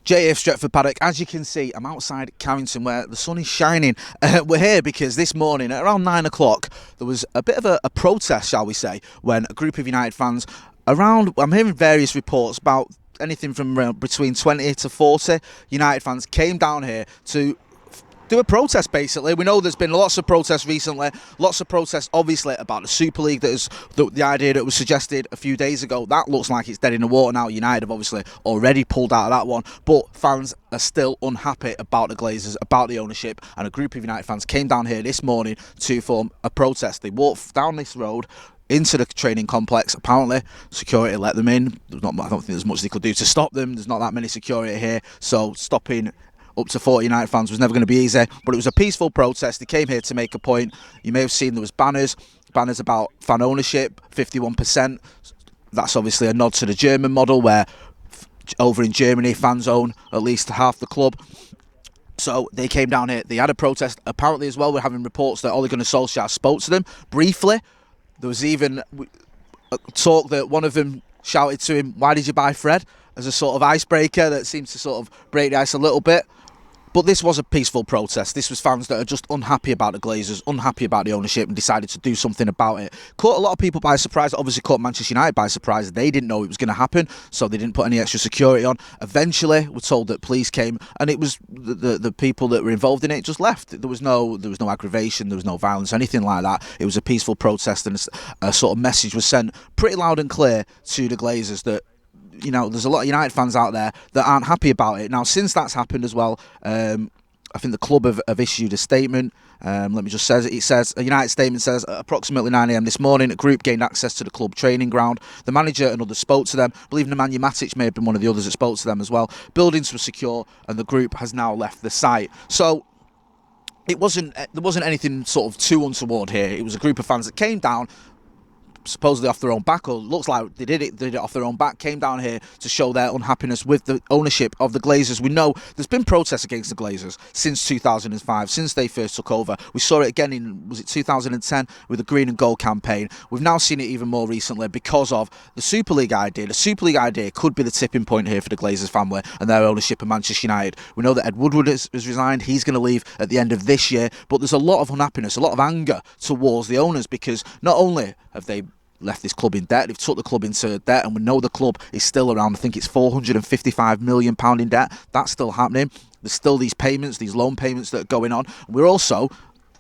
JF Stretford, Paddock. As you can see, I'm outside Carrington where the sun is shining. We're here because this morning at around 9 o'clock there was a bit of a protest, shall we say, when a group of United fans around, I'm hearing various reports about anything from between 20 to 40 United fans came down here to do a protest. Basically, we know there's been lots of protests recently, lots of protests obviously about the Super League. That is the idea that was suggested a few days ago. That looks like it's dead in the water now. United have obviously already pulled out of that one, but fans are still unhappy about the Glazers, about the ownership, and a group of United fans came down here this morning to form a protest. They walked down this road into the training complex. Apparently security let them in. I don't think there's much they could do to stop them. There's not that many security here, so stopping up to 40 United fans was never going to be easy, but it was a peaceful protest. They came here to make a point. You may have seen there was banners about fan ownership, 51%. That's obviously a nod to the German model where over in Germany fans own at least half the club. So they came down here. They had a protest. Apparently as well, we're having reports that Ole Gunnar Solskjaer spoke to them briefly. There was even talk that one of them shouted to him, "Why did you buy Fred?" as a sort of icebreaker that seems to sort of break the ice a little bit. But this was a peaceful protest. This was fans that are just unhappy about the Glazers, unhappy about the ownership, and decided to do something about it. Caught a lot of people by surprise. Obviously caught Manchester United by surprise. They didn't know it was going to happen, so they didn't put any extra security on. Eventually, we're told that police came, and it was the people that were involved in it just left. There was no aggravation, there was no violence, anything like that. It was a peaceful protest, and a sort of message was sent pretty loud and clear to the Glazers that, you know, there's a lot of United fans out there that aren't happy about it. Now, since that's happened as well, I think the club have issued a statement. Let me just say it says, a United statement says, at approximately 9 a.m. this morning, a group gained access to the club training ground. The manager and others spoke to them. I believe Nemanja Matic may have been one of the others that spoke to them as well. Buildings were secure, and the group has now left the site. So there wasn't anything sort of too untoward here. It was a group of fans that came down, supposedly off their own back, or looks like they did it off their own back, came down here to show their unhappiness with the ownership of the Glazers. We know there's been protests against the Glazers since 2005, since they first took over. We saw it again in, was it 2010, with the Green and Gold campaign. We've now seen it even more recently because of the Super League idea. The Super League idea could be the tipping point here for the Glazers family and their ownership of Manchester United. We know that Ed Woodward has resigned. He's going to leave at the end of this year, but there's a lot of unhappiness, a lot of anger towards the owners, because not only have they left this club in debt, they've took the club into debt, and we know the club is still around, I think it's £455 million in debt. That's still happening. There's still these payments, these loan payments that are going on. We're also,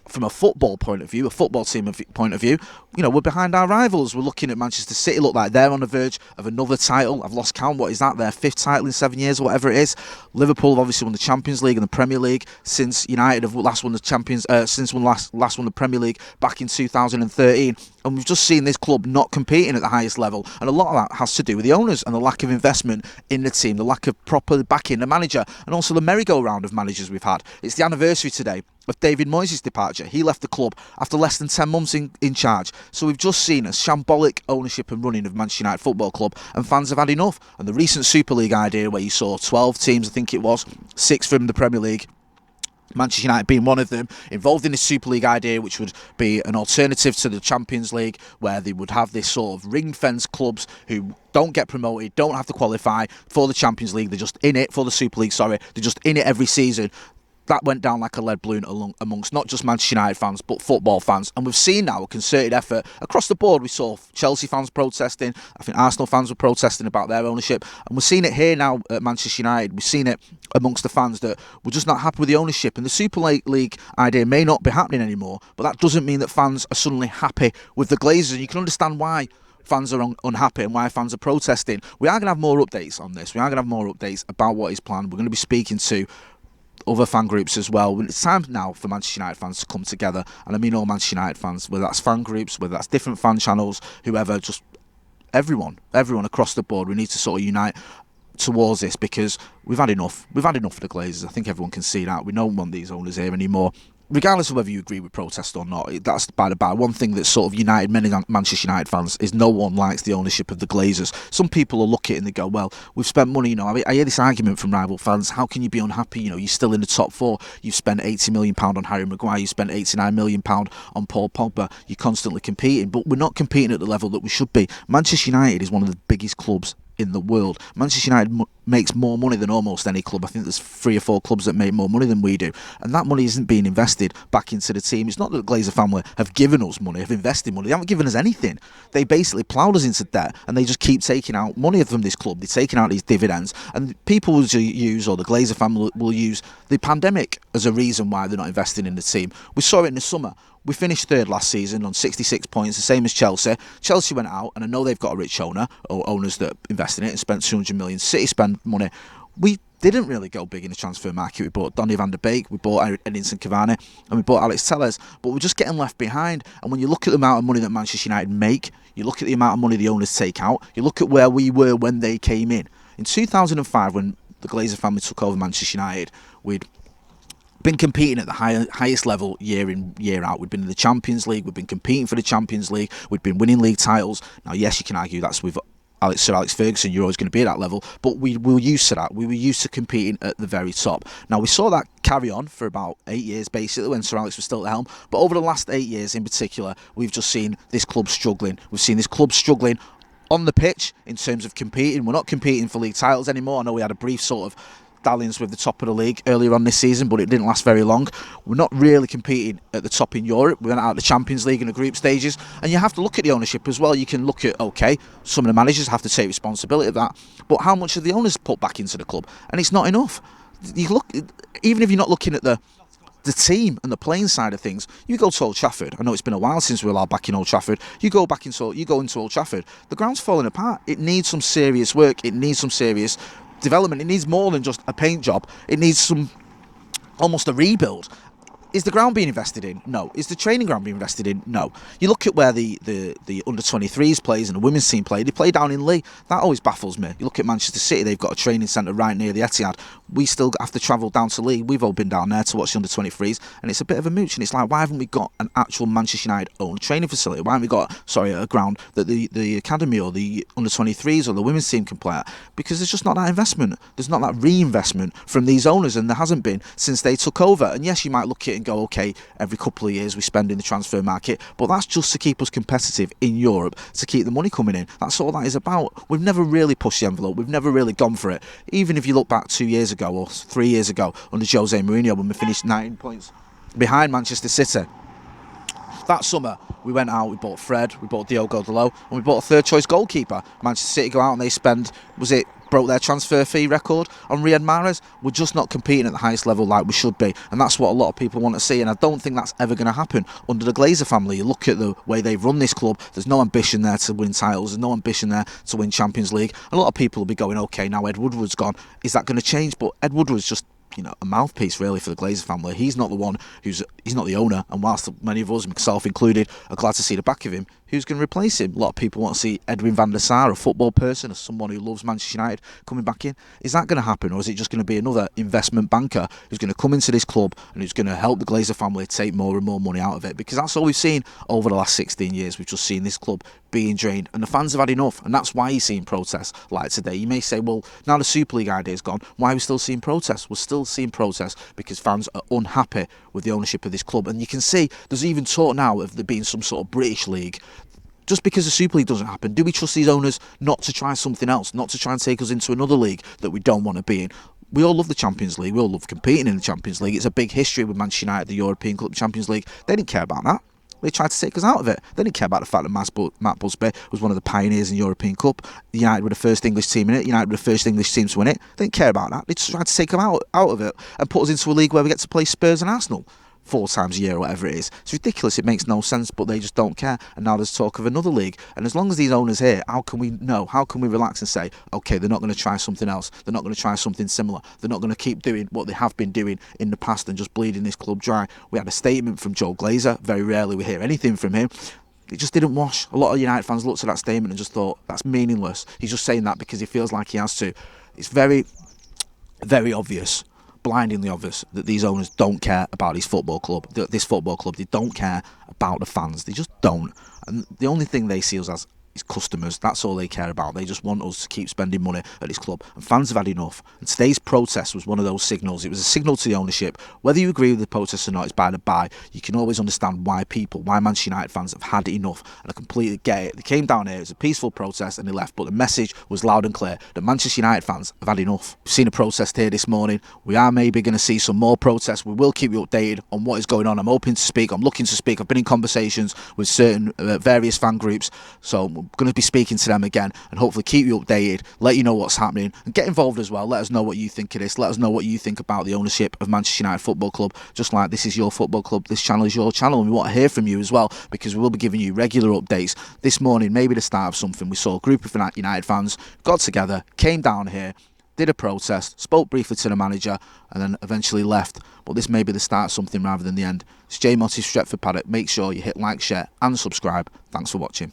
from a football point of view, a football team point of view, you know, we're behind our rivals. We're looking at Manchester City, look like they're on the verge of another title. I've lost count. What is that? Their 5th title in 7 years or whatever it is. Liverpool have obviously won the Champions League and the Premier League since United have last won the last won the Premier League back in 2013. And we've just seen this club not competing at the highest level. And a lot of that has to do with the owners and the lack of investment in the team, the lack of proper backing the manager, and also the merry-go-round of managers we've had. It's the anniversary today of David Moyes' departure. He left the club after less than 10 months in charge. So we've just seen a shambolic ownership and running of Manchester United Football Club, and fans have had enough. And the recent Super League idea, where you saw 12 teams, I think it was, 6 from the Premier League, Manchester United being one of them, involved in this Super League idea, which would be an alternative to the Champions League, where they would have this sort of ring-fence clubs who don't get promoted, don't have to qualify for the Champions League. They're just in it for the Super League, they're just in it every season. That went down like a lead balloon amongst not just Manchester United fans, but football fans. And we've seen now a concerted effort across the board. We saw Chelsea fans protesting. I think Arsenal fans were protesting about their ownership. And we're seeing it here now at Manchester United. We've seen it amongst the fans that we're just not happy with the ownership. And the Super League idea may not be happening anymore, but that doesn't mean that fans are suddenly happy with the Glazers. And you can understand why fans are unhappy and why fans are protesting. We are going to have more updates on this. We are going to have more updates about what is planned. We're going to be speaking to other fan groups as well. It's time now for Manchester United fans to come together, and I mean all Manchester United fans, whether that's fan groups, whether that's different fan channels, whoever, just everyone across the board. We need to sort of unite towards this, because we've had enough of the Glazers. I think everyone can see that. We don't want these owners here anymore. Regardless of whether you agree with protest or not, that's by the by. One thing that's sort of united many Manchester United fans is no one likes the ownership of the Glazers. Some people will look at it and they go, well, we've spent money, you know. I hear this argument from rival fans, how can you be unhappy? You know, you're still in the top 4. You've spent £80 million on Harry Maguire, you spent £89 million on Paul Pogba. You're constantly competing, but we're not competing at the level that we should be. Manchester United is one of the biggest clubs in the world. Manchester United makes more money than almost any club. I think there's 3 or 4 clubs that make more money than we do, and that money isn't being invested back into the team. It's not that the Glazer family have given us money, have invested money. They haven't given us anything. They basically ploughed us into debt, and they just keep taking out money from this club. They're taking out these dividends, and people will use, or the Glazer family will use, the pandemic as a reason why they're not investing in the team. We saw it in the summer. We finished 3rd last season on 66 points, the same as Chelsea. Chelsea went out, and I know they've got a rich owner, or owners that invest in it and spent 200 million. City spent money. We didn't really go big in the transfer market. We bought Donny van der Beek, we bought Edinson Cavani, and we bought Alex Telles, but we're just getting left behind. And when you look at the amount of money that Manchester United make, you look at the amount of money the owners take out, you look at where we were when they came in. In 2005, when the Glazer family took over Manchester United, we'd been competing at the highest level year in, year out. We'd been in the Champions League, we'd been competing for the Champions League, we'd been winning league titles. Now, yes, you can argue that's with Sir Alex Ferguson, you're always going to be at that level, but we were used to that. We were used to competing at the very top. Now, we saw that carry on for about 8 years, basically, when Sir Alex was still at the helm, but over the last 8 years in particular, we've just seen this club struggling. We've seen this club struggling on the pitch in terms of competing. We're not competing for league titles anymore. I know we had a brief sort of dalliance with the top of the league earlier on this season, but it didn't last very long. We're not really competing at the top in Europe. We went out of the Champions League in the group stages, and you have to look at the ownership as well. You can look at, okay, some of the managers have to take responsibility of that, but how much have the owners put back into the club? And it's not enough. You look, even if you're not looking at the team and the playing side of things, you go to Old Trafford. I know it's been a while since we were allowed back in Old Trafford. You go into Old Trafford, the ground's falling apart. It needs some serious work. It needs some serious development. It needs more than just a paint job. It needs almost a rebuild. Is the ground being invested in? No. Is the training ground being invested in? No. You look at where the under-23s plays and the women's team play. They play down in Lee. That always baffles me. You look at Manchester City, they've got a training centre right near the Etihad. We still have to travel down to Lee. We've all been down there to watch the under-23s, and it's a bit of a mooch. And it's like, why haven't we got an actual Manchester United-owned training facility? Why haven't we got, a ground that the academy or the under-23s or the women's team can play at? Because there's just not that investment. There's not that reinvestment from these owners, and there hasn't been since they took over. And yes, you might look at it and go, okay, every couple of years we spend in the transfer market, but that's just to keep us competitive in Europe, to keep the money coming in. That's all that is about. We've never really pushed the envelope. We've never really gone for it. Even if you look back 2 years ago or 3 years ago under Jose Mourinho, when we finished 9 points behind Manchester City. That summer, we went out, we bought Fred, we bought Diogo Dalot, and we bought a third-choice goalkeeper. Manchester City go out and they spend, broke their transfer fee record on Riyad Mahrez. We're just not competing at the highest level like we should be, and that's what a lot of people want to see, and I don't think that's ever going to happen under the Glazer family. You look at the way they've run this club, there's no ambition there to win titles, there's no ambition there to win Champions League. A lot of people will be going, okay, now Ed Woodward's gone, is that going to change? But Ed Woodward's just a mouthpiece really for the Glazer family. He's not the one he's not the owner, and whilst many of us, myself included, are glad to see the back of him, who's going to replace him? A lot of people want to see Edwin van der Sar, a football person, or someone who loves Manchester United, coming back in. Is that going to happen, or is it just going to be another investment banker who's going to come into this club and who's going to help the Glazer family take more and more money out of it? Because that's all we've seen over the last 16 years. We've just seen this club being drained, and the fans have had enough, and that's why you're seeing protests like today. You may say, well, now the Super League idea is gone, why are we still seeing protests? We're still seeing protests because fans are unhappy with the ownership of this club, and you can see there's even talk now of there being some sort of British league. Just because the Super League doesn't happen, do we trust these owners not to try something else, not to try and take us into another league that we don't want to be in? We all love the Champions League, we all love competing in the Champions League. It's a big history with Manchester United, the European Club Champions League. They didn't care about that. They tried to take us out of it. They didn't care about the fact that Matt Busby was one of the pioneers in the European Cup. United were the first English team in it. United were the first English team to win it. They didn't care about that. They just tried to take them out of it and put us into a league where we get to play Spurs and Arsenal 4 times a year or whatever it is. It's ridiculous. It makes no sense, but they just don't care. And now there's talk of another league. And as long as these owners here, how can we know? How can we relax and say, okay, they're not going to try something else. They're not going to try something similar. They're not going to keep doing what they have been doing in the past and just bleeding this club dry. We had a statement from Joe Glazer. Very rarely we hear anything from him. It just didn't wash. A lot of United fans looked at that statement and just thought, that's meaningless. He's just saying that because he feels like he has to. It's very, very obvious, blindingly obvious, that these owners don't care about this football club. They don't care about the fans. They just don't. And the only thing they see us as is customers. That's all they care about. They just want us to keep spending money at this club, and fans have had enough. And today's protest was one of those signals. It was a signal to the ownership. Whether you agree with the protest or not is by the by. You can always understand why Manchester United fans have had enough, and I completely get it. They came down here, it was a peaceful protest, and they left, but the message was loud and clear that Manchester United fans have had enough. We've seen a protest here this morning. We are maybe going to see some more protests. We will keep you updated on what is going on. I'm looking to speak. I've been in conversations with certain various fan groups, so I'm going to be speaking to them again and hopefully keep you updated, let you know what's happening, and get involved as well. Let us know what you think of this. Let us know what you think about the ownership of Manchester United Football Club. Just like this is your football club, this channel is your channel, and we want to hear from you as well, because we will be giving you regular updates. This morning, maybe the start of something. We saw a group of United fans got together, came down here, did a protest, spoke briefly to the manager, and then eventually left. But this may be the start of something rather than the end. It's J Motti, Stretford, Paddock. Make sure you hit like, share and subscribe. Thanks for watching.